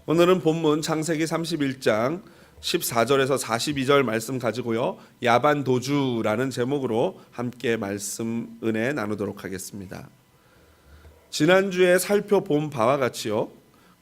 오늘은 본문 창세기 31장 14절에서 42절 말씀 가지고요, 야반도주라는 제목으로 함께 말씀 은혜 나누도록 하겠습니다. 지난주에 살펴본 바와 같이요,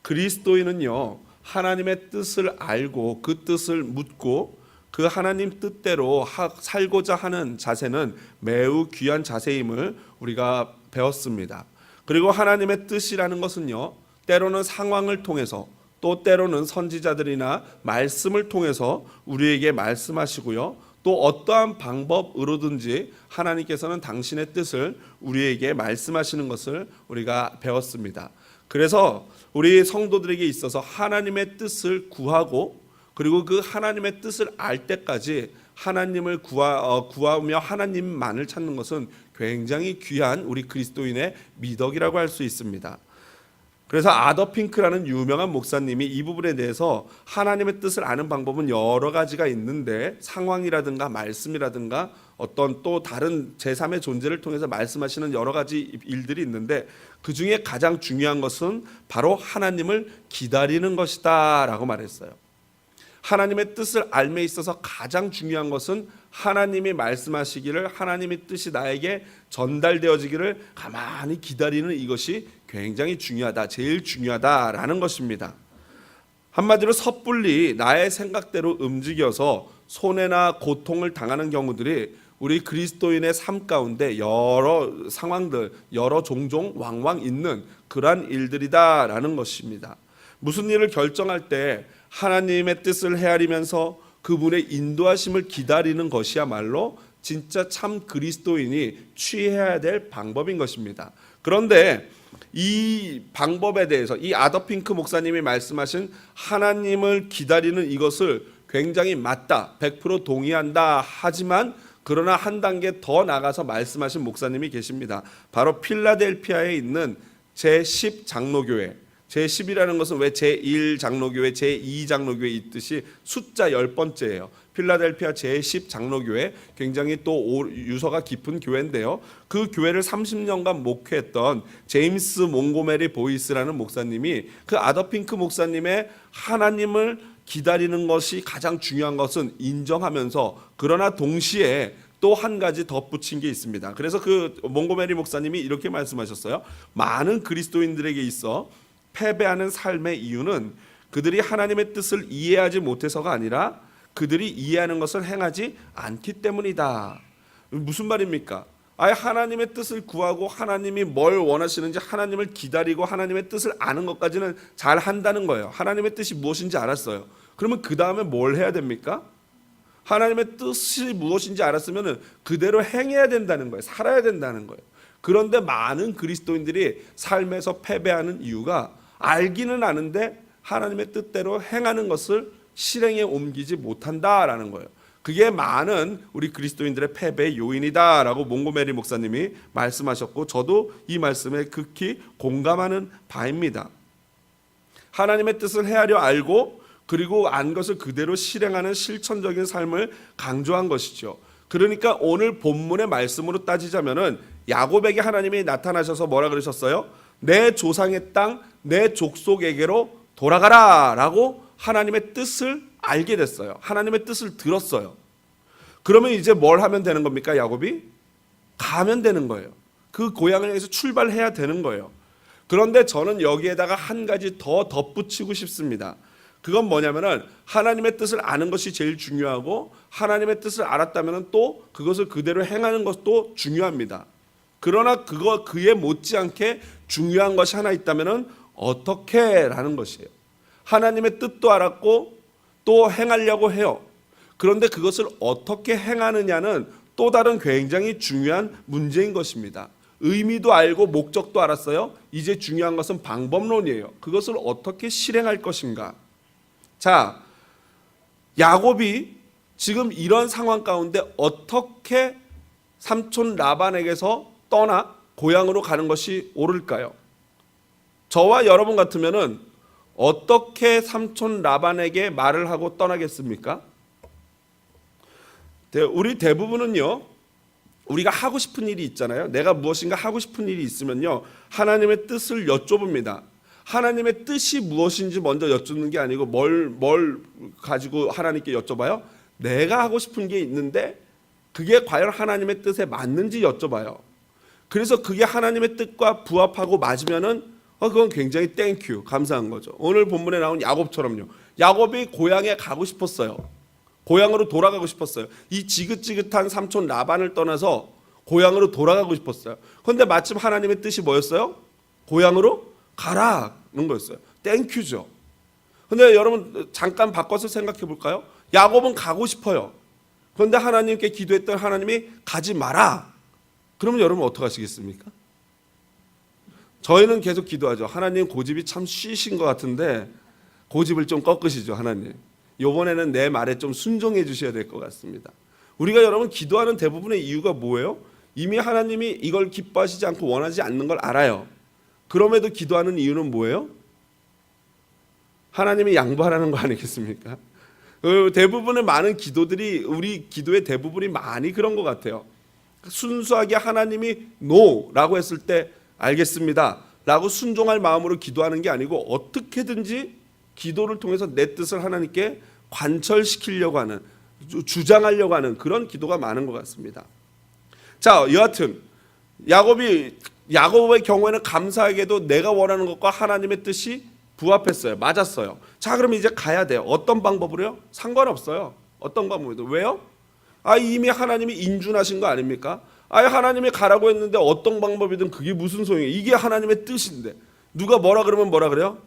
그리스도인은요 하나님의 뜻을 알고 그 뜻을 묻고 그 하나님 뜻대로 살고자 하는 자세는 매우 귀한 자세임을 우리가 배웠습니다. 그리고 하나님의 뜻이라는 것은요, 때로는 상황을 통해서 또 때로는 선지자들이나 말씀을 통해서 우리에게 말씀하시고요, 또 어떠한 방법으로든지 하나님께서는 당신의 뜻을 우리에게 말씀하시는 것을 우리가 배웠습니다. 그래서 우리 성도들에게 있어서 하나님의 뜻을 구하고 그리고 그 하나님의 뜻을 알 때까지 하나님을 구하며 하나님만을 찾는 것은 굉장히 귀한 우리 그리스도인의 미덕이라고 할 수 있습니다. 그래서 아더 핑크라는 유명한 목사님이 이 부분에 대해서 하나님의 뜻을 아는 방법은 여러 가지가 있는데 상황이라든가 말씀이라든가 어떤 또 다른 제3의 존재를 통해서 말씀하시는 여러 가지 일들이 있는데 그 중에 가장 중요한 것은 바로 하나님을 기다리는 것이다 라고 말했어요. 하나님의 뜻을 알매 있어서 가장 중요한 것은 하나님이 말씀하시기를, 하나님의 뜻이 나에게 전달되어지기를 가만히 기다리는 이것이 굉장히 중요하다, 제일 중요하다라는 것입니다. 한마디로 섣불리 나의 생각대로 움직여서 손해나 고통을 당하는 경우들이 우리 그리스도인의 삶 가운데 여러 상황들, 여러 종종 왕왕 있는 그러한 일들이다라는 것입니다. 무슨 일을 결정할 때 하나님의 뜻을 헤아리면서 그분의 인도하심을 기다리는 것이야말로 진짜 참 그리스도인이 취해야 될 방법인 것입니다. 그런데 이 방법에 대해서 이 아더 핑크 목사님이 말씀하신 하나님을 기다리는 이것을 굉장히 맞다, 100% 동의한다 하지만 그러나 한 단계 더 나가서 말씀하신 목사님이 계십니다. 바로 필라델피아에 있는 제10 장로교회, 제10이라는 것은 왜 제1장로교회, 제2장로교회 있듯이 숫자 10번째예요. 필라델피아 제10 장로교회, 굉장히 또 유서가 깊은 교회인데요. 그 교회를 30년간 목회했던 제임스 몽고메리 보이스라는 목사님이 그 아더 핑크 목사님의 하나님을 기다리는 것이 가장 중요한 것은 인정하면서 그러나 동시에 또 한 가지 덧붙인 게 있습니다. 그래서 그 몽고메리 목사님이 이렇게 말씀하셨어요. 많은 그리스도인들에게 있어 패배하는 삶의 이유는 그들이 하나님의 뜻을 이해하지 못해서가 아니라 그들이 이해하는 것을 행하지 않기 때문이다. 무슨 말입니까? 아예 하나님의 뜻을 구하고 하나님이 뭘 원하시는지 하나님을 기다리고 하나님의 뜻을 아는 것까지는 잘 한다는 거예요. 하나님의 뜻이 무엇인지 알았어요. 그러면 그 다음에 뭘 해야 됩니까? 하나님의 뜻이 무엇인지 알았으면 그대로 행해야 된다는 거예요. 살아야 된다는 거예요. 그런데 많은 그리스도인들이 삶에서 패배하는 이유가 알기는 아는데 하나님의 뜻대로 행하는 것을 실행에 옮기지 못한다라는 거예요. 그게 많은 우리 그리스도인들의 패배의 요인이다라고 몽고메리 목사님이 말씀하셨고 저도 이 말씀에 극히 공감하는 바입니다. 하나님의 뜻을 헤아려 알고 그리고 안 것을 그대로 실행하는 실천적인 삶을 강조한 것이죠. 그러니까 오늘 본문의 말씀으로 따지자면은 야곱에게 하나님이 나타나셔서 뭐라 그러셨어요? 내 조상의 땅, 내 족속에게로 돌아가라 라고 하나님의 뜻을 알게 됐어요. 하나님의 뜻을 들었어요. 그러면 이제 뭘 하면 되는 겁니까? 야곱이? 가면 되는 거예요. 그 고향을 향해서 출발해야 되는 거예요. 그런데 저는 여기에다가 한 가지 더 덧붙이고 싶습니다. 그건 뭐냐면은 하나님의 뜻을 아는 것이 제일 중요하고 하나님의 뜻을 알았다면 또 그것을 그대로 행하는 것도 중요합니다. 그러나 그에 못지않게 중요한 것이 하나 있다면 어떻게 라는 것이에요. 하나님의 뜻도 알았고 또 행하려고 해요. 그런데 그것을 어떻게 행하느냐는 또 다른 굉장히 중요한 문제인 것입니다. 의미도 알고 목적도 알았어요. 이제 중요한 것은 방법론이에요. 그것을 어떻게 실행할 것인가. 자, 야곱이 지금 이런 상황 가운데 어떻게 삼촌 라반에게서 떠나 고향으로 가는 것이 옳을까요? 저와 여러분 같으면은 어떻게 삼촌 라반에게 말을 하고 떠나겠습니까? 우리 대부분은요, 우리가 하고 싶은 일이 있잖아요. 내가 무엇인가 하고 싶은 일이 있으면요, 하나님의 뜻을 여쭤봅니다. 하나님의 뜻이 무엇인지 먼저 여쭙는 게 아니고 뭘 가지고 하나님께 여쭤봐요? 내가 하고 싶은 게 있는데 그게 과연 하나님의 뜻에 맞는지 여쭤봐요. 그래서 그게 하나님의 뜻과 부합하고 맞으면은 그건 굉장히 땡큐, 감사한 거죠. 오늘 본문에 나온 야곱처럼요. 야곱이 고향에 가고 싶었어요. 고향으로 돌아가고 싶었어요. 이 지긋지긋한 삼촌 라반을 떠나서 고향으로 돌아가고 싶었어요. 그런데 마침 하나님의 뜻이 뭐였어요? 고향으로 가라는 거였어요. 땡큐죠. 근데 여러분 잠깐 바꿔서 생각해 볼까요? 야곱은 가고 싶어요. 그런데 하나님께 기도했던 하나님이 가지 마라. 그러면 여러분 어떻게 하시겠습니까? 저희는 계속 기도하죠. 하나님 고집이 참 쉬신 것 같은데 고집을 좀 꺾으시죠, 하나님. 이번에는 내 말에 좀 순종해 주셔야 될 것 같습니다. 우리가 여러분 기도하는 대부분의 이유가 뭐예요? 이미 하나님이 이걸 기뻐하시지 않고 원하지 않는 걸 알아요. 그럼에도 기도하는 이유는 뭐예요? 하나님이 양보하라는 거 아니겠습니까? 대부분의 많은 기도들이 우리 기도의 대부분이 많이 그런 것 같아요. 순수하게 하나님이 노라고 했을 때 알겠습니다 라고 순종할 마음으로 기도하는 게 아니고 어떻게든지 기도를 통해서 내 뜻을 하나님께 관철시키려고 하는, 주장하려고 하는 그런 기도가 많은 것 같습니다. 자, 여하튼 야곱의 경우에는 감사하게도 내가 원하는 것과 하나님의 뜻이 부합했어요. 맞았어요. 자, 그럼 이제 가야 돼요. 어떤 방법으로요? 상관없어요. 어떤 방법이든. 왜요? 이미 하나님이 인준하신 거 아닙니까? 하나님이 가라고 했는데 어떤 방법이든 그게 무슨 소용이에요? 이게 하나님의 뜻인데 누가 뭐라 그러면 뭐라 그래요?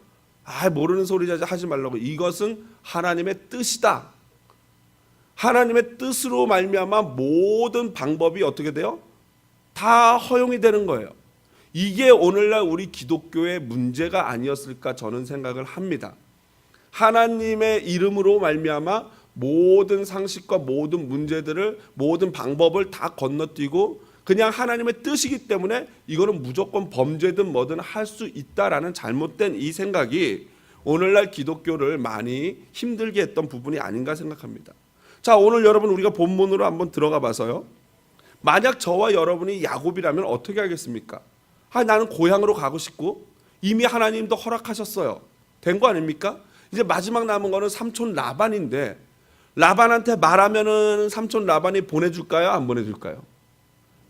모르는 소리 하지 말라고. 이것은 하나님의 뜻이다. 하나님의 뜻으로 말미암아 모든 방법이 어떻게 돼요? 다 허용이 되는 거예요. 이게 오늘날 우리 기독교의 문제가 아니었을까 저는 생각을 합니다. 하나님의 이름으로 말미암아 모든 상식과 모든 문제들을, 모든 방법을 다 건너뛰고 그냥 하나님의 뜻이기 때문에 이거는 무조건 범죄든 뭐든 할 수 있다라는 잘못된 이 생각이 오늘날 기독교를 많이 힘들게 했던 부분이 아닌가 생각합니다. 자, 오늘 여러분 우리가 본문으로 한번 들어가 봐서요. 만약 저와 여러분이 야곱이라면 어떻게 하겠습니까? 나는 고향으로 가고 싶고 이미 하나님도 허락하셨어요. 된 거 아닙니까? 이제 마지막 남은 거는 삼촌 라반인데 라반한테 말하면은 삼촌 라반이 보내줄까요? 안 보내줄까요?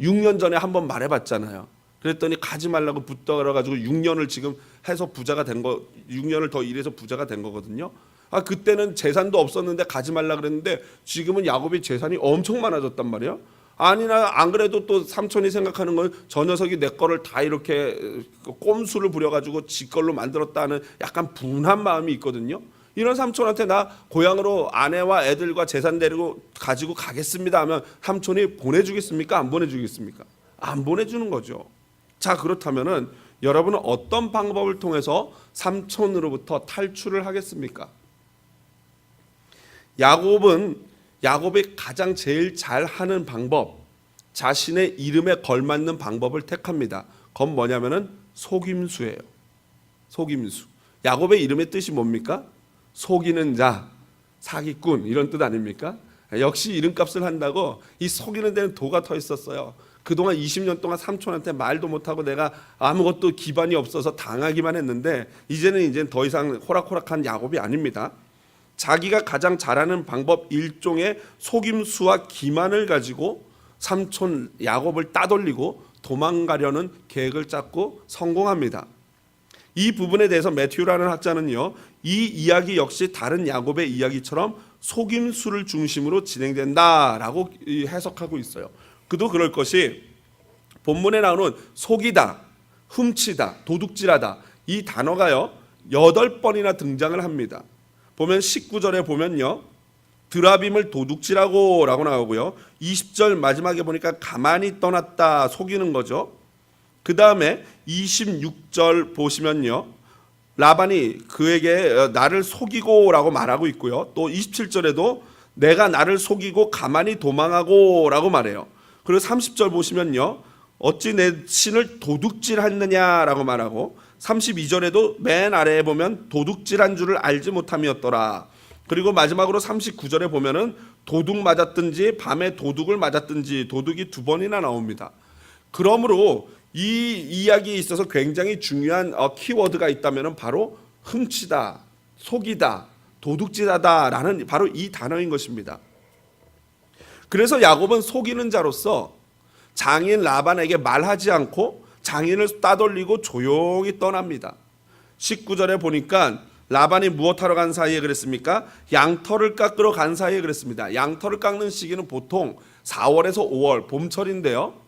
6년 전에 한번 말해봤잖아요. 그랬더니 가지 말라고 붙들어가지고 6년을 지금 해서 부자가 된 거, 6년을 더 일해서 부자가 된 거거든요. 그때는 재산도 없었는데 가지 말라 그랬는데 지금은 야곱이 재산이 엄청 많아졌단 말이에요. 아니나 안 그래도 또 삼촌이 생각하는 건 저 녀석이 내 거를 다 이렇게 꼼수를 부려가지고 지 걸로 만들었다는 약간 분한 마음이 있거든요. 이런 삼촌한테 나 고향으로 아내와 애들과 재산 데리고 가지고 가겠습니다 하면 삼촌이 보내주겠습니까? 안 보내주겠습니까? 안 보내주는 거죠. 자, 그렇다면은 여러분은 어떤 방법을 통해서 삼촌으로부터 탈출을 하겠습니까? 야곱이 가장 제일 잘하는 방법, 자신의 이름에 걸맞는 방법을 택합니다. 그건 뭐냐면은 속임수예요. 속임수. 야곱의 이름의 뜻이 뭡니까? 속이는 자, 사기꾼 이런 뜻 아닙니까? 역시 이름값을 한다고 이 속이는 데는 도가 터 있었어요. 그동안 20년 동안 삼촌한테 말도 못하고 내가 아무것도 기반이 없어서 당하기만 했는데 이제는 더 이상 호락호락한 야곱이 아닙니다. 자기가 가장 잘하는 방법 일종의 속임수와 기만을 가지고 삼촌 야곱을 따돌리고 도망가려는 계획을 짰고 성공합니다. 이 부분에 대해서 매튜라는 학자는요, 이 이야기 역시 다른 야곱의 이야기처럼 속임수를 중심으로 진행된다라고 해석하고 있어요. 그도 그럴 것이 본문에 나오는 속이다, 훔치다, 도둑질하다 이 단어가요 8번이나 등장을 합니다. 보면 19절에 보면요, 드라빔을 도둑질하고 라고 나오고요, 20절 마지막에 보니까 가만히 떠났다, 속이는 거죠. 그 다음에 26절 보시면요, 라반이 그에게 나를 속이고 라고 말하고 있고요, 또 27절에도 내가 나를 속이고 가만히 도망하고 라고 말해요. 그리고 30절 보시면요, 어찌 내 신을 도둑질했느냐라고 말하고, 32절에도 맨 아래에 보면 도둑질한 줄을 알지 못함이었더라. 그리고 마지막으로 39절에 보면은 도둑 맞았든지 밤에 도둑을 맞았든지 도둑이 2번이나 나옵니다. 그러므로 이 이야기에 있어서 굉장히 중요한 키워드가 있다면 바로 훔치다, 속이다, 도둑질하다라는 바로 이 단어인 것입니다. 그래서 야곱은 속이는 자로서 장인 라반에게 말하지 않고 장인을 따돌리고 조용히 떠납니다. 19절에 보니까 라반이 무엇하러 간 사이에 그랬습니까? 양털을 깎으러 간 사이에 그랬습니다. 양털을 깎는 시기는 보통 4월에서 5월 봄철인데요.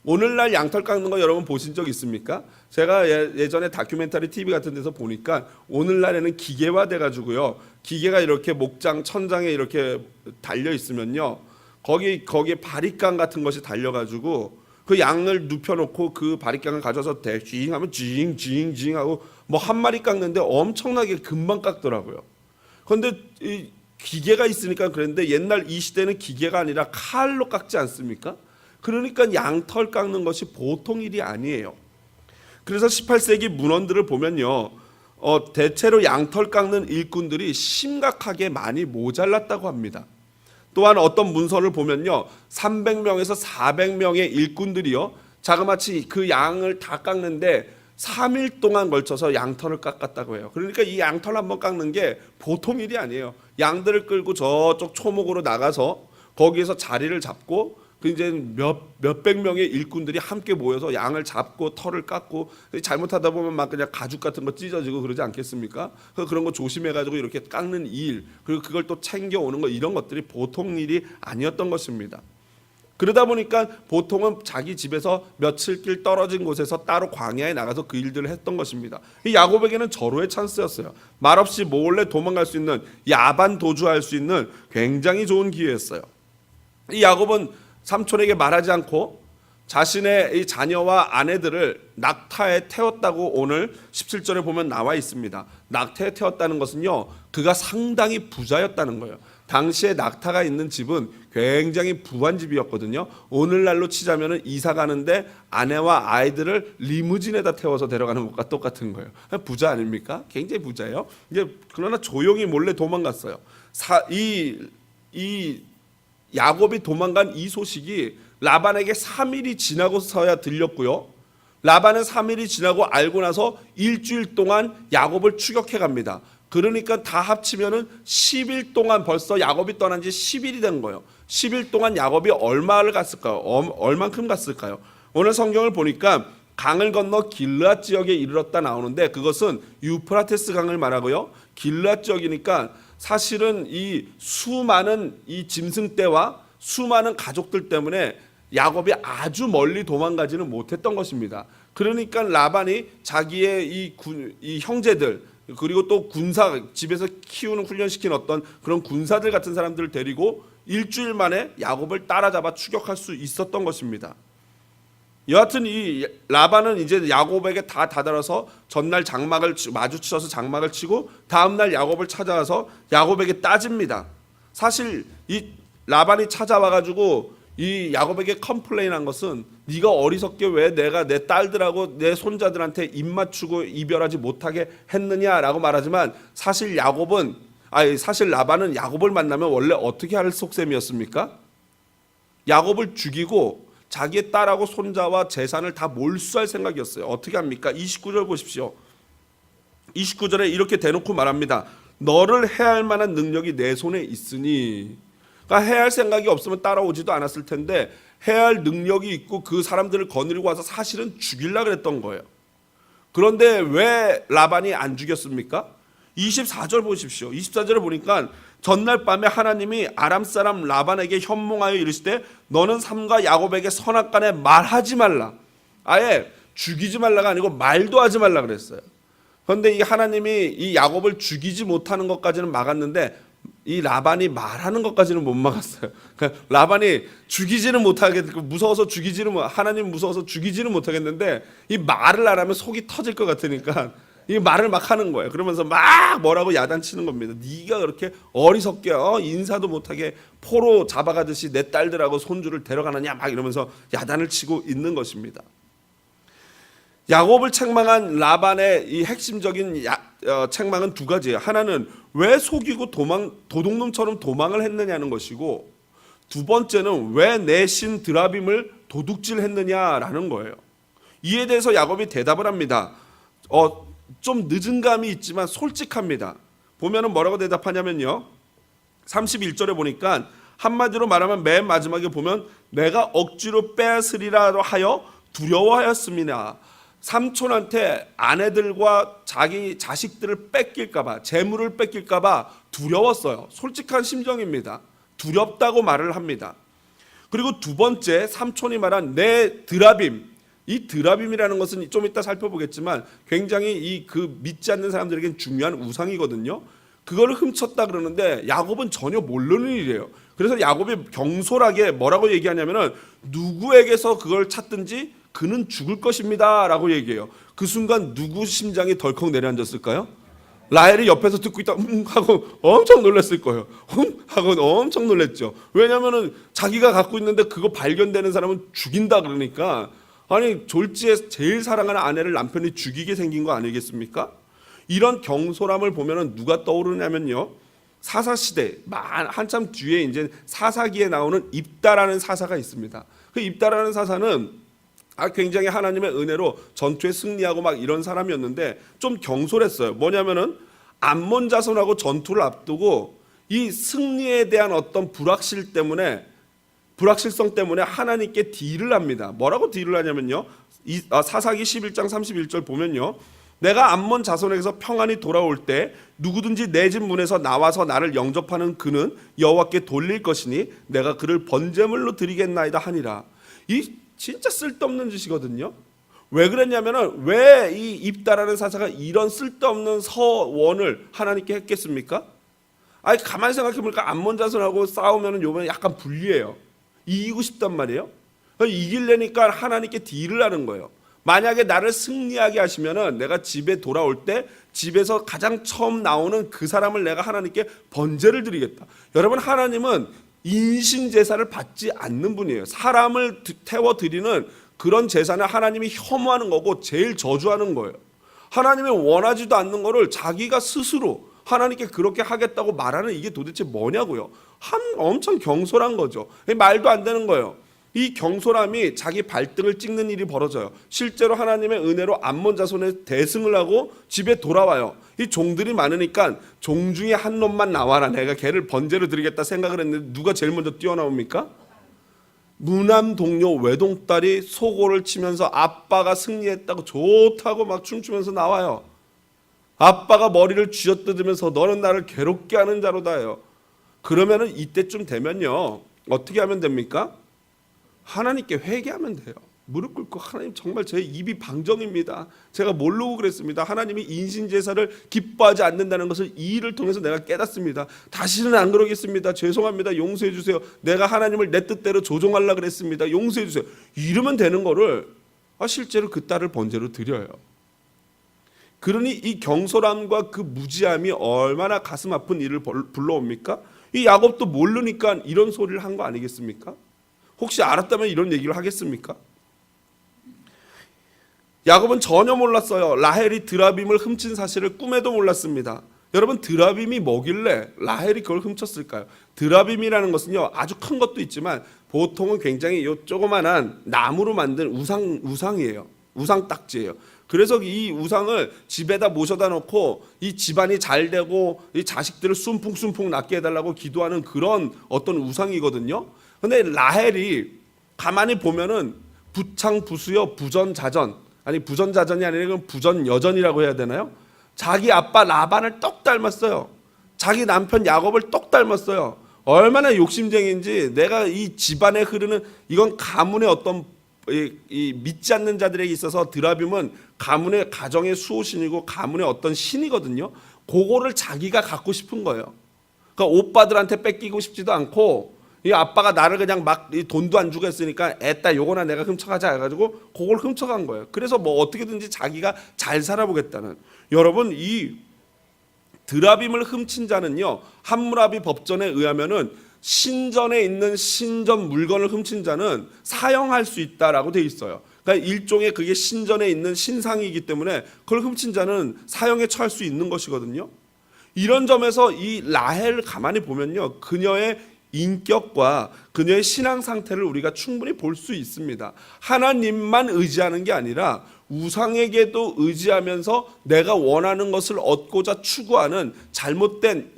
오늘날 양털 깎는 거 여러분 보신 적 있습니까? 제가 예전에 다큐멘터리 TV 같은 데서 보니까 오늘날에는 기계화돼 가지고요. 기계가 이렇게 목장 천장에 이렇게 달려 있으면요. 거기에 바리깡 같은 것이 달려 가지고 그 양을 눕혀놓고 그 바리깡을 가져서 쥐잉 하면 쥐잉 하고 뭐 한 마리 깎는데 엄청나게 금방 깎더라고요. 그런데 이 기계가 있으니까 그랬는데 옛날 이 시대는 기계가 아니라 칼로 깎지 않습니까? 그러니까 양털 깎는 것이 보통 일이 아니에요. 그래서 18세기 문헌들을 보면요. 대체로 양털 깎는 일꾼들이 심각하게 많이 모자랐다고 합니다. 또한 어떤 문서를 보면요. 300명에서 400명의 일꾼들이요. 자그마치 그 양을 다 깎는데 3일 동안 걸쳐서 양털을 깎았다고 해요. 그러니까 이 양털 한번 깎는 게 보통 일이 아니에요. 양들을 끌고 저쪽 초목으로 나가서 거기에서 자리를 잡고 그 이제 몇백 명의 일꾼들이 함께 모여서 양을 잡고 털을 깎고 잘못하다 보면 막 그냥 가죽 같은 거 찢어지고 그러지 않겠습니까? 그런 거 조심해가지고 이렇게 깎는 일 그리고 그걸 또 챙겨 오는 거 이런 것들이 보통 일이 아니었던 것입니다. 그러다 보니까 보통은 자기 집에서 며칠 길 떨어진 곳에서 따로 광야에 나가서 그 일들을 했던 것입니다. 이 야곱에게는 절호의 찬스였어요. 말없이 몰래 도망갈 수 있는 야반 도주할 수 있는 굉장히 좋은 기회였어요. 이 야곱은 삼촌에게 말하지 않고 자신의 이 자녀와 아내들을 낙타에 태웠다고 오늘 17절에 보면 나와 있습니다. 낙타에 태웠다는 것은요, 그가 상당히 부자였다는 거예요. 당시에 낙타가 있는 집은 굉장히 부한 집이었거든요. 오늘날로 치자면 이사 가는데 아내와 아이들을 리무진에다 태워서 데려가는 것과 똑같은 거예요. 부자 아닙니까? 굉장히 부자예요. 이제 그러나 조용히 몰래 도망갔어요. 이 야곱이 도망간 이 소식이 라반에게 3일이 지나고서야 들렸고요. 라반은 3일이 지나고 알고 나서 일주일 동안 야곱을 추격해 갑니다. 그러니까 다 합치면은 10일 동안 벌써 야곱이 떠난 지 10일이 된 거예요. 10일 동안 야곱이 얼마를 갔을까요? 얼만큼 갔을까요? 오늘 성경을 보니까 강을 건너 길르앗 지역에 이르렀다 나오는데 그것은 유프라테스 강을 말하고요. 길르앗 지역이니까 사실은 이 수많은 이 짐승떼와 수많은 가족들 때문에 야곱이 아주 멀리 도망가지는 못했던 것입니다. 그러니까 라반이 자기의 이 형제들 그리고 또 군사 집에서 키우는 훈련시킨 어떤 그런 군사들 같은 사람들을 데리고 일주일 만에 야곱을 따라잡아 추격할 수 있었던 것입니다. 여하튼 이 라반은 이제 야곱에게 다 다다라서 전날 장막을 마주쳐서 장막을 치고 다음날 야곱을 찾아와서 야곱에게 따집니다. 사실 이 라반이 찾아와가지고 이 야곱에게 컴플레인한 것은 네가 어리석게 왜 내가 내 딸들하고 내 손자들한테 입 맞추고 이별하지 못하게 했느냐라고 말하지만 사실 라반은 야곱을 만나면 원래 어떻게 할 속셈이었습니까? 야곱을 죽이고 자기의 딸하고 손자와 재산을 다 몰수할 생각이었어요. 어떻게 합니까? 29절 보십시오. 29절에 이렇게 대놓고 말합니다. 너를 해할 만한 능력이 내 손에 있으니, 그러니까 해할 생각이 없으면 따라오지도 않았을 텐데 해할 능력이 있고 그 사람들을 거느리고 와서 사실은 죽이려고 그랬던 거예요. 그런데 왜 라반이 안 죽였습니까? 24절 보십시오. 24절에 보니까 전날 밤에 하나님이 아람 사람 라반에게 현몽하여 이르시되 너는 삼가 야곱에게 선악간에 말하지 말라. 아예 죽이지 말라가 아니고 말도 하지 말라 그랬어요. 그런데 이 하나님이 이 야곱을 죽이지 못하는 것까지는 막았는데 이 라반이 말하는 것까지는 못 막았어요. 그러니까 라반이 죽이지는 못하겠고 무서워서 하나님 무서워서 죽이지는 못하겠는데 이 말을 안 하면 속이 터질 것 같으니까 이 말을 막 하는 거예요. 그러면서 막 뭐라고 야단치는 겁니다. 네가 그렇게 어리석게 인사도 못하게 포로 잡아가듯이 내 딸들하고 손주를 데려가느냐 막 이러면서 야단을 치고 있는 것입니다. 야곱을 책망한 라반의 이 핵심적인 책망은 두 가지예요. 하나는 왜 속이고 도둑놈처럼 도망을 했느냐는 것이고, 두 번째는 왜 내 신 드라빔을 도둑질했느냐라는 거예요. 이에 대해서 야곱이 대답을 합니다. 좀 늦은 감이 있지만 솔직합니다. 보면은 뭐라고 대답하냐면요. 31절에 보니까 한마디로 말하면 맨 마지막에 보면 내가 억지로 뺏으리라 하여 두려워하였습니다. 삼촌한테 아내들과 자기 자식들을 뺏길까봐, 재물을 뺏길까봐 두려웠어요. 솔직한 심정입니다. 두렵다고 말을 합니다. 그리고 두 번째, 삼촌이 말한 내 드라빔. 이 드라빔이라는 것은 좀 이따 살펴보겠지만 굉장히 믿지 않는 사람들에겐 중요한 우상이거든요. 그거를 훔쳤다 그러는데 야곱은 전혀 모르는 일이에요. 그래서 야곱이 경솔하게 뭐라고 얘기하냐면은 누구에게서 그걸 찾든지 그는 죽을 것입니다 라고 얘기해요. 그 순간 누구 심장이 덜컥 내려앉았을까요? 라헬이 옆에서 듣고 있다 하고 엄청 놀랐을 거예요. 하고 엄청 놀랐죠. 왜냐하면은 자기가 갖고 있는데 그거 발견되는 사람은 죽인다 그러니까, 아니 졸지에 제일 사랑하는 아내를 남편이 죽이게 생긴 거 아니겠습니까? 이런 경솔함을 보면은 누가 떠오르냐면요, 사사시대 한참 뒤에 이제 사사기에 나오는 입다라는 사사가 있습니다. 그 입다라는 사사는 굉장히 하나님의 은혜로 전투에 승리하고 막 이런 사람이었는데 좀 경솔했어요. 뭐냐면은 암몬 자손하고 전투를 앞두고 이 승리에 대한 어떤 불확실성 때문에 하나님께 딜을 합니다. 뭐라고 딜을 하냐면요, 사사기 11장 31절 보면요, 내가 암몬 자손에게서 평안히 돌아올 때 누구든지 내 집 문에서 나와서 나를 영접하는 그는 여호와께 돌릴 것이니 내가 그를 번제물로 드리겠나이다 하니라. 이 진짜 쓸데없는 짓이거든요. 왜 그랬냐면은 왜 이 입다라는 사사가 이런 쓸데없는 서원을 하나님께 했겠습니까? 가만히 생각해보니까 암몬 자손하고 싸우면은 요번에 약간 불리해요. 이기고 싶단 말이에요. 이기려니까 하나님께 딜을 하는 거예요. 만약에 나를 승리하게 하시면은 내가 집에 돌아올 때 집에서 가장 처음 나오는 그 사람을 내가 하나님께 번제를 드리겠다. 여러분, 하나님은 인신 제사를 받지 않는 분이에요. 사람을 태워 드리는 그런 제사는 하나님이 혐오하는 거고 제일 저주하는 거예요. 하나님이 원하지도 않는 거를 자기가 스스로 하나님께 그렇게 하겠다고 말하는 이게 도대체 뭐냐고요. 엄청 경솔한 거죠. 말도 안 되는 거예요. 이 경솔함이 자기 발등을 찍는 일이 벌어져요. 실제로 하나님의 은혜로 암몬 자손의 대승을 하고 집에 돌아와요. 이 종들이 많으니까 종 중에 한 놈만 나와라, 내가 걔를 번제로 드리겠다 생각을 했는데 누가 제일 먼저 뛰어나옵니까? 무남 동료 외동딸이 소고를 치면서 아빠가 승리했다고 좋다고 막 춤추면서 나와요. 아빠가 머리를 쥐어뜯으면서 너는 나를 괴롭게 하는 자로다요. 그러면은 이때쯤 되면요, 어떻게 하면 됩니까? 하나님께 회개하면 돼요. 무릎 꿇고 하나님, 정말 제 입이 방정입니다. 제가 모르고 그랬습니다. 하나님이 인신제사를 기뻐하지 않는다는 것을 이 일을 통해서 내가 깨닫습니다. 다시는 안 그러겠습니다. 죄송합니다. 용서해 주세요. 내가 하나님을 내 뜻대로 조종하려고 그랬습니다. 용서해 주세요. 이러면 되는 거를 실제로 그 딸을 번제로 드려요. 그러니 이 경솔함과 그 무지함이 얼마나 가슴 아픈 일을 불러옵니까? 이 야곱도 모르니까 이런 소리를 한 거 아니겠습니까? 혹시 알았다면 이런 얘기를 하겠습니까? 야곱은 전혀 몰랐어요. 라헬이 드라빔을 훔친 사실을 꿈에도 몰랐습니다. 여러분, 드라빔이 뭐길래 라헬이 그걸 훔쳤을까요? 드라빔이라는 것은요, 아주 큰 것도 있지만 보통은 굉장히 요 조그만한 나무로 만든 우상이에요. 우상 딱지예요. 그래서 이 우상을 집에다 모셔다 놓고 이 집안이 잘 되고 이 자식들을 순풍순풍 낳게 해달라고 기도하는 그런 어떤 우상이거든요. 근데 라헬이 가만히 보면은 부창부수여 부전자전, 아니 부전자전이 아니라 부전여전이라고 해야 되나요? 자기 아빠 라반을 똑 닮았어요. 자기 남편 야곱을 똑 닮았어요. 얼마나 욕심쟁이인지. 내가 이 집안에 흐르는, 이건 가문의 어떤 이 믿지 않는 자들에게 있어서 드라빔은 가문의 가정의 수호신이고 가문의 어떤 신이거든요. 그거를 자기가 갖고 싶은 거예요. 그러니까 오빠들한테 뺏기고 싶지도 않고, 이 아빠가 나를 그냥 막 돈도 안 주고 했으니까 애따 요거나 내가 훔쳐가자 해가지고 그걸 훔쳐간 거예요. 그래서 뭐 어떻게든지 자기가 잘 살아보겠다는. 여러분, 이 드라빔을 훔친 자는요, 함무라비 법전에 의하면은 신전에 있는 신전 물건을 훔친 자는 사형할 수 있다라고 돼 있어요. 그러니까 일종의 그게 신전에 있는 신상이기 때문에 그걸 훔친 자는 사형에 처할 수 있는 것이거든요. 이런 점에서 이 라헬을 가만히 보면요, 그녀의 인격과 그녀의 신앙 상태를 우리가 충분히 볼 수 있습니다. 하나님만 의지하는 게 아니라 우상에게도 의지하면서 내가 원하는 것을 얻고자 추구하는 잘못된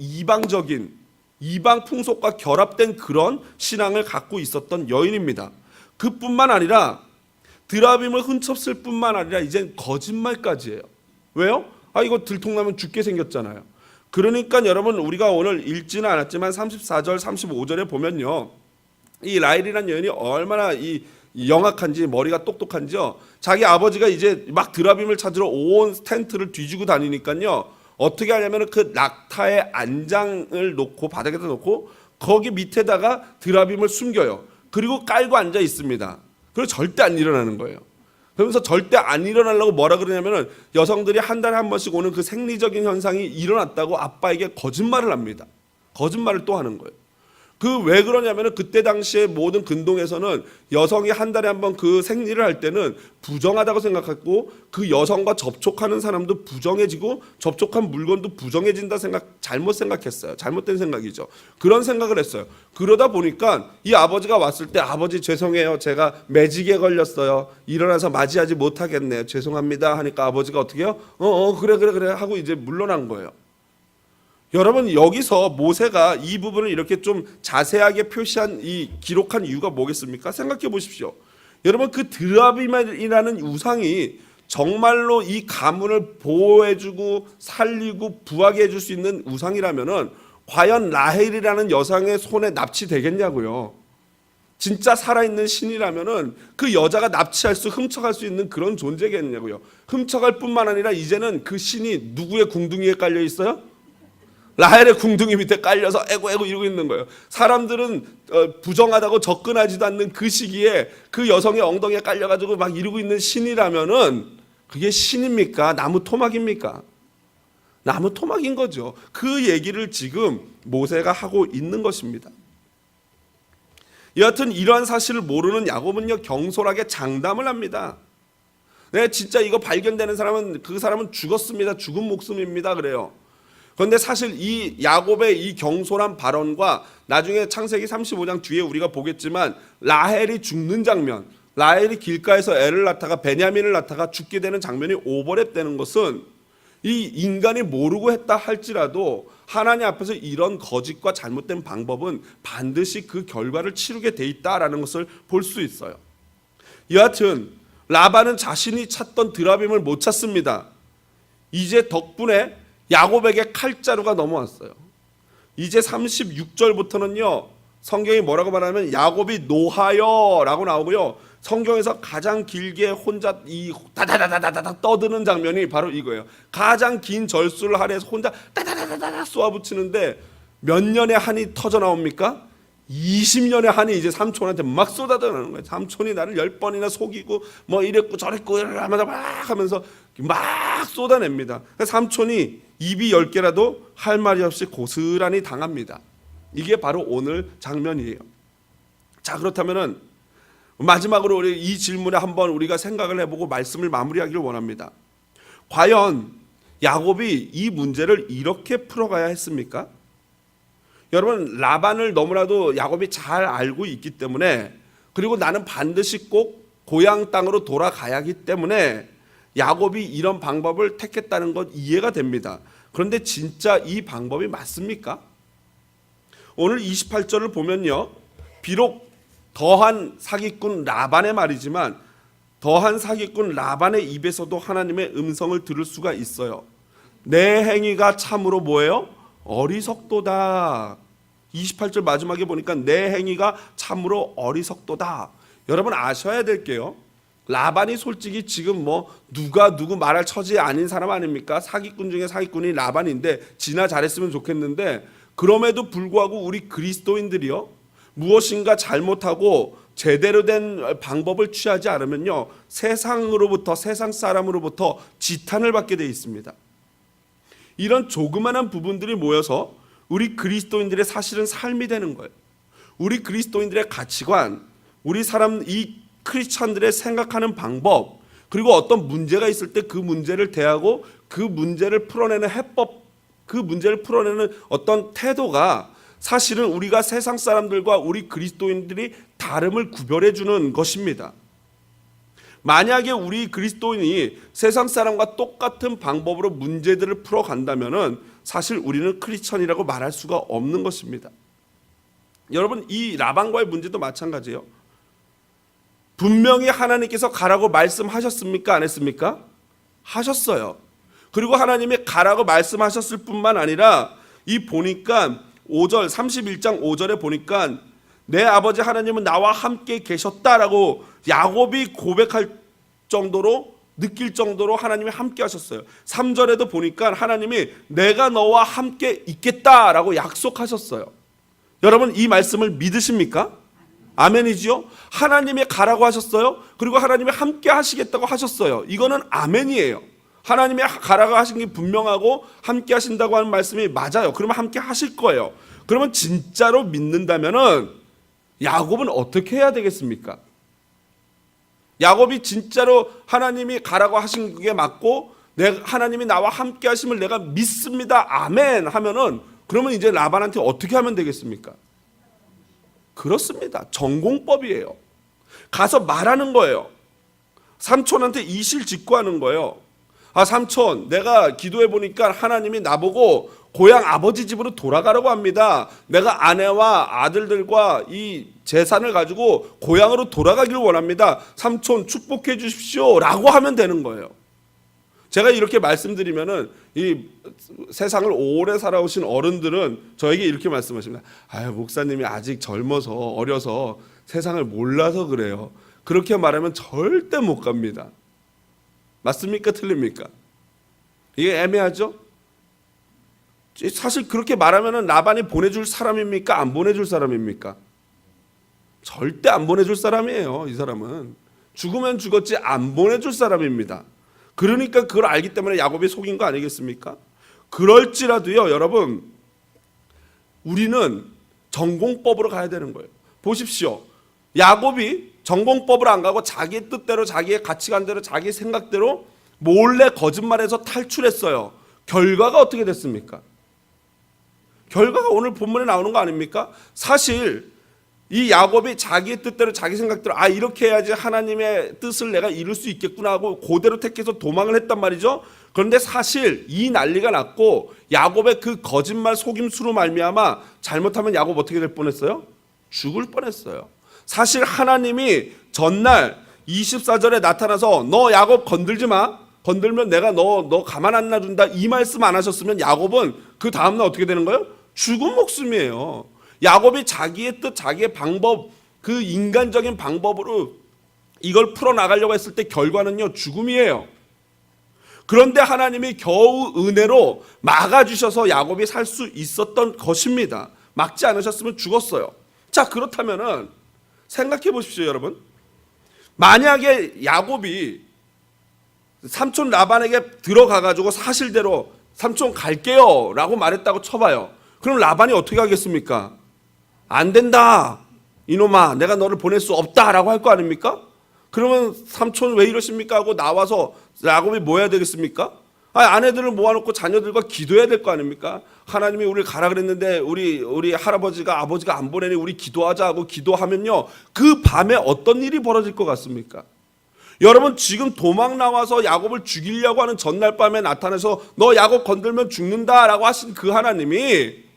이방 풍속과 결합된 그런 신앙을 갖고 있었던 여인입니다. 그뿐만 아니라 드라빔을 훔쳤을 뿐만 아니라 이젠 거짓말까지 해요. 왜요? 이거 들통나면 죽게 생겼잖아요. 그러니까 여러분, 우리가 오늘 읽지는 않았지만 34절 35절에 보면요, 이 라헬이라는 여인이 얼마나 이 영악한지, 머리가 똑똑한지요. 자기 아버지가 이제 막 드라빔을 찾으러 온 텐트를 뒤지고 다니니까요, 어떻게 하냐면 그 낙타의 안장을 놓고 바닥에다 놓고 거기 밑에다가 드라빔을 숨겨요. 그리고 깔고 앉아 있습니다. 그리고 절대 안 일어나는 거예요. 그러면서 절대 안 일어나려고 뭐라 그러냐면은 여성들이 한 달에 한 번씩 오는 그 생리적인 현상이 일어났다고 아빠에게 거짓말을 합니다. 거짓말을 또 하는 거예요. 그 왜 그러냐면은 그때 당시에 모든 근동에서는 여성이 한 달에 한 번 그 생리를 할 때는 부정하다고 생각했고, 그 여성과 접촉하는 사람도 부정해지고 접촉한 물건도 부정해진다 잘못 생각했어요. 잘못된 생각이죠. 그런 생각을 했어요. 그러다 보니까 이 아버지가 왔을 때, 아버지 죄송해요, 제가 매직에 걸렸어요, 일어나서 맞이하지 못하겠네요, 죄송합니다 하니까 아버지가 어떻게 해요? 그래 하고 이제 물러난 거예요. 여러분, 여기서 모세가 이 부분을 이렇게 좀 자세하게 기록한 이유가 뭐겠습니까? 생각해 보십시오. 여러분, 그 드라빔이라는 우상이 정말로 이 가문을 보호해주고 살리고 부하게 해줄 수 있는 우상이라면은 과연 라헬이라는 여성의 손에 납치되겠냐고요. 진짜 살아있는 신이라면은 그 여자가 훔쳐갈 수 있는 그런 존재겠냐고요. 훔쳐갈 뿐만 아니라 이제는 그 신이 누구의 궁둥이에 깔려 있어요? 라헬의 궁둥이 밑에 깔려서 에고 이러고 있는 거예요. 사람들은 부정하다고 접근하지도 않는 그 시기에 그 여성의 엉덩이에 깔려가지고 막 이러고 있는 신이라면은 그게 신입니까? 나무 토막입니까? 나무 토막인 거죠. 그 얘기를 지금 모세가 하고 있는 것입니다. 여하튼 이러한 사실을 모르는 야곱은요, 경솔하게 장담을 합니다. 네, 진짜 이거 발견되는 사람은 그 사람은 죽었습니다. 죽은 목숨입니다. 그래요. 그런데 사실 이 야곱의 이 경솔한 발언과 나중에 창세기 35장 뒤에 우리가 보겠지만 라헬이 죽는 장면, 라헬이 길가에서 애를 낳다가 베냐민을 낳다가 죽게 되는 장면이 오버랩되는 것은 이 인간이 모르고 했다 할지라도 하나님 앞에서 이런 거짓과 잘못된 방법은 반드시 그 결과를 치르게 돼 있다라는 것을 볼 수 있어요. 여하튼 라반은 자신이 찾던 드라빔을 못 찾습니다. 이제 덕분에 야곱에게 칼자루가 넘어왔어요. 이제 36절부터는요, 성경이 뭐라고 말하면 야곱이 노하여라고 나오고요, 성경에서 가장 길게 혼자 이 다다다다다다 떠드는 장면이 바로 이거예요. 가장 긴 절수를 하려서 혼자 다다다다다 쏘아붙이는데 몇 년의 한이 터져 나옵니까? 20년의 한이 이제 삼촌한테 막 쏟아지는 거예요. 삼촌이 나를 10번이나 속이고 뭐 이랬고 저랬고 하면서 막 쏟아냅니다. 삼촌이 입이 10개라도 할 말이 없이 고스란히 당합니다. 이게 바로 오늘 장면이에요. 자, 그렇다면은 마지막으로 우리 이 질문에 한번 우리가 생각을 해보고 말씀을 마무리하기를 원합니다. 과연 야곱이 이 문제를 이렇게 풀어가야 했습니까? 여러분, 라반을 너무나도 야곱이 잘 알고 있기 때문에, 그리고 나는 반드시 꼭 고향 땅으로 돌아가야 하기 때문에 야곱이 이런 방법을 택했다는 것 이해가 됩니다. 그런데 진짜 이 방법이 맞습니까? 오늘 28절을 보면요, 비록 더한 사기꾼 라반의 말이지만 더한 사기꾼 라반의 입에서도 하나님의 음성을 들을 수가 있어요. 내 행위가 참으로 뭐예요? 어리석도다. 28절 마지막에 보니까 내 행위가 참으로 어리석도다. 여러분 아셔야 될 게요, 라반이 솔직히 지금 뭐 누구 말할 처지 아닌 사람 아닙니까? 사기꾼 중에 사기꾼이 라반인데 지나 잘했으면 좋겠는데, 그럼에도 불구하고 우리 그리스도인들이요, 무엇인가 잘못하고 제대로 된 방법을 취하지 않으면요, 세상 사람으로부터 지탄을 받게 돼 있습니다. 이런 조그마한 부분들이 모여서 우리 그리스도인들의 사실은 삶이 되는 거예요. 우리 그리스도인들의 가치관, 이 크리스찬들의 생각하는 방법, 그리고 어떤 문제가 있을 때 그 문제를 대하고 그 문제를 풀어내는 해법, 그 문제를 풀어내는 어떤 태도가 사실은 우리가 세상 사람들과 우리 그리스도인들이 다름을 구별해 주는 것입니다. 만약에 우리 그리스도인이 세상 사람과 똑같은 방법으로 문제들을 풀어간다면 사실 우리는 크리스천이라고 말할 수가 없는 것입니다. 여러분, 이 라반과의 문제도 마찬가지예요. 분명히 하나님께서 가라고 말씀하셨습니까? 안 했습니까? 하셨어요. 그리고 하나님이 가라고 말씀하셨을 뿐만 아니라 이 보니까 5절 31장 5절에 보니까 내 아버지 하나님은 나와 함께 계셨다라고 야곱이 고백할 정도로 느낄 정도로 하나님이 함께 하셨어요. 3절에도 보니까 하나님이 내가 너와 함께 있겠다라고 약속하셨어요. 여러분, 이 말씀을 믿으십니까? 아멘이지요? 하나님이 가라고 하셨어요. 그리고 하나님이 함께 하시겠다고 하셨어요. 이거는 아멘이에요. 하나님이 가라고 하신 게 분명하고 함께 하신다고 하는 말씀이 맞아요. 그러면 함께 하실 거예요. 그러면 진짜로 믿는다면은 야곱은 어떻게 해야 되겠습니까? 야곱이 진짜로 하나님이 가라고 하신 게 맞고 하나님이 나와 함께 하심을 내가 믿습니다. 아멘 하면은 그러면 이제 라반한테 어떻게 하면 되겠습니까? 그렇습니다. 전공법이에요. 가서 말하는 거예요. 삼촌한테 이실 직구하는 거예요. 아, 삼촌, 내가 기도해 보니까 하나님이 나보고 고향 아버지 집으로 돌아가라고 합니다. 내가 아내와 아들들과 이 재산을 가지고 고향으로 돌아가기를 원합니다. 삼촌 축복해 주십시오 라고 하면 되는 거예요. 제가 이렇게 말씀드리면은 이 세상을 오래 살아오신 어른들은 저에게 이렇게 말씀하십니다. 아유, 목사님이 아직 젊어서 어려서 세상을 몰라서 그래요. 그렇게 말하면 절대 못 갑니다. 맞습니까? 틀립니까? 이게 애매하죠? 사실 그렇게 말하면은 라반이 보내줄 사람입니까? 안 보내줄 사람입니까? 절대 안 보내줄 사람이에요. 이 사람은 죽으면 죽었지 안 보내줄 사람입니다. 그러니까 그걸 알기 때문에 야곱이 속인 거 아니겠습니까? 그럴지라도요, 여러분, 우리는 전공법으로 가야 되는 거예요. 보십시오. 야곱이 전공법으로 안 가고 자기 뜻대로, 자기의 가치관대로, 자기 생각대로 몰래 거짓말해서 탈출했어요. 결과가 어떻게 됐습니까? 결과가 오늘 본문에 나오는 거 아닙니까? 사실 이 야곱이 자기의 뜻대로, 자기 생각대로 이렇게 해야지 하나님의 뜻을 내가 이룰 수 있겠구나 하고 그대로 택해서 도망을 했단 말이죠. 그런데 사실 이 난리가 났고 야곱의 그 거짓말 속임수로 말미암아 잘못하면 야곱 어떻게 될 뻔했어요? 죽을 뻔했어요. 사실 하나님이 전날 24절에 나타나서 너 야곱 건들지 마. 건들면 내가 너 가만 안 놔둔다. 이 말씀 안 하셨으면 야곱은 그 다음날 어떻게 되는 거예요? 죽은 목숨이에요. 야곱이 자기의 뜻, 자기의 방법, 그 인간적인 방법으로 이걸 풀어나가려고 했을 때 결과는요, 죽음이에요. 그런데 하나님이 겨우 은혜로 막아주셔서 야곱이 살 수 있었던 것입니다. 막지 않으셨으면 죽었어요. 자, 그렇다면은 생각해 보십시오, 여러분. 만약에 야곱이 삼촌 라반에게 들어가가지고 사실대로 삼촌 갈게요 라고 말했다고 쳐봐요. 그럼 라반이 어떻게 하겠습니까? 안 된다, 이놈아, 내가 너를 보낼 수 없다 라고 할 거 아닙니까? 그러면 삼촌 왜 이러십니까 하고 나와서 야곱이 뭐 해야 되겠습니까? 아내들을 모아놓고 자녀들과 기도해야 될 거 아닙니까? 하나님이 우리를 가라 그랬는데 우리 할아버지가 아버지가 안 보내니 우리 기도하자 하고 기도하면요, 그 밤에 어떤 일이 벌어질 것 같습니까? 여러분, 지금 도망 나와서 야곱을 죽이려고 하는 전날 밤에 나타나서 너 야곱 건들면 죽는다라고 하신 그 하나님이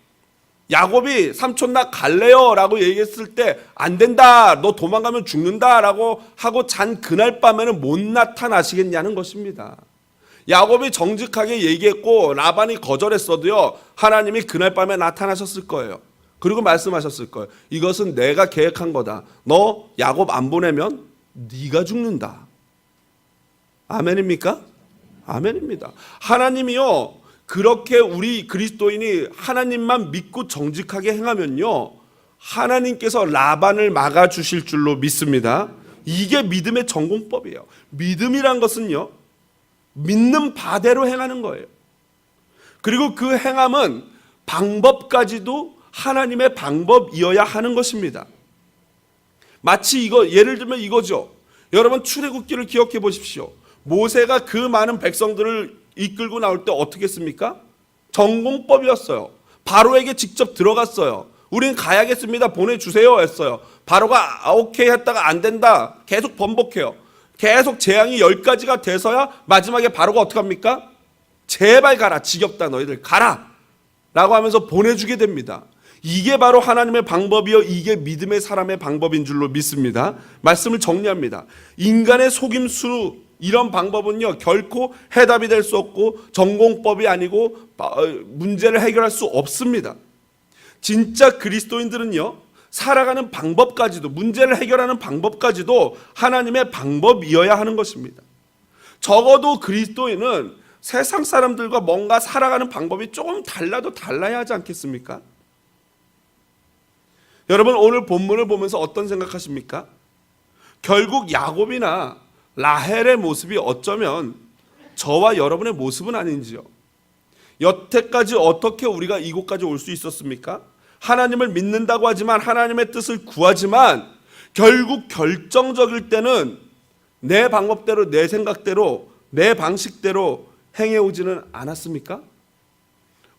야곱이 삼촌 나 갈래요 라고 얘기했을 때 안 된다, 너 도망가면 죽는다 라고 하고 잔 그날 밤에는 못 나타나시겠냐는 것입니다. 야곱이 정직하게 얘기했고 라반이 거절했어도요, 하나님이 그날 밤에 나타나셨을 거예요. 그리고 말씀하셨을 거예요. 이것은 내가 계획한 거다. 너 야곱 안 보내면 네가 죽는다. 아멘입니까? 아멘입니다. 하나님이요, 그렇게 우리 그리스도인이 하나님만 믿고 정직하게 행하면요, 하나님께서 라반을 막아주실 줄로 믿습니다. 이게 믿음의 전공법이에요. 믿음이란 것은요, 믿는 바대로 행하는 거예요. 그리고 그 행함은 방법까지도 하나님의 방법이어야 하는 것입니다. 마치 예를 들면 이거죠. 여러분, 출애굽기를 기억해 보십시오. 모세가 그 많은 백성들을 이끌고 나올 때 어떻게 했습니까? 전공법이었어요. 바로에게 직접 들어갔어요. 우린 가야겠습니다. 보내주세요 했어요. 바로가 오케이 했다가 안 된다. 계속 번복해요. 계속 재앙이 10가지가 돼서야 마지막에 바로가 어떻게 합니까? 제발 가라. 지겹다. 너희들 가라. 라고 하면서 보내주게 됩니다. 이게 바로 하나님의 방법이요, 이게 믿음의 사람의 방법인 줄로 믿습니다. 말씀을 정리합니다. 인간의 속임수, 이런 방법은요 결코 해답이 될 수 없고 전공법이 아니고 문제를 해결할 수 없습니다. 진짜 그리스도인들은요 살아가는 방법까지도, 문제를 해결하는 방법까지도 하나님의 방법이어야 하는 것입니다. 적어도 그리스도인은 세상 사람들과 뭔가 살아가는 방법이 조금 달라도 달라야 하지 않겠습니까? 여러분, 오늘 본문을 보면서 어떤 생각하십니까? 결국 야곱이나 라헬의 모습이 어쩌면 저와 여러분의 모습은 아닌지요. 여태까지 어떻게 우리가 이곳까지 올 수 있었습니까? 하나님을 믿는다고 하지만, 하나님의 뜻을 구하지만 결국 결정적일 때는 내 방법대로, 내 생각대로, 내 방식대로 행해오지는 않았습니까?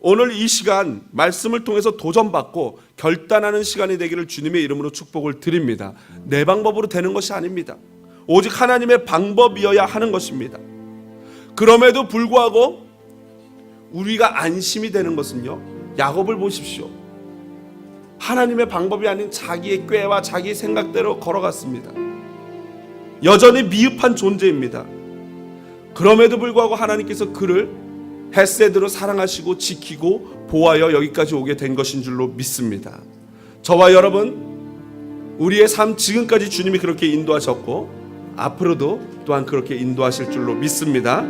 오늘 이 시간 말씀을 통해서 도전받고 결단하는 시간이 되기를 주님의 이름으로 축복을 드립니다. 내 방법으로 되는 것이 아닙니다. 오직 하나님의 방법이어야 하는 것입니다. 그럼에도 불구하고 우리가 안심이 되는 것은요, 야곱을 보십시오. 하나님의 방법이 아닌 자기의 꾀와 자기 생각대로 걸어갔습니다. 여전히 미흡한 존재입니다. 그럼에도 불구하고 하나님께서 그를 헤세드로 사랑하시고 지키고 보호하여 여기까지 오게 된 것인 줄로 믿습니다. 저와 여러분, 우리의 삶 지금까지 주님이 그렇게 인도하셨고 앞으로도 또한 그렇게 인도하실 줄로 믿습니다.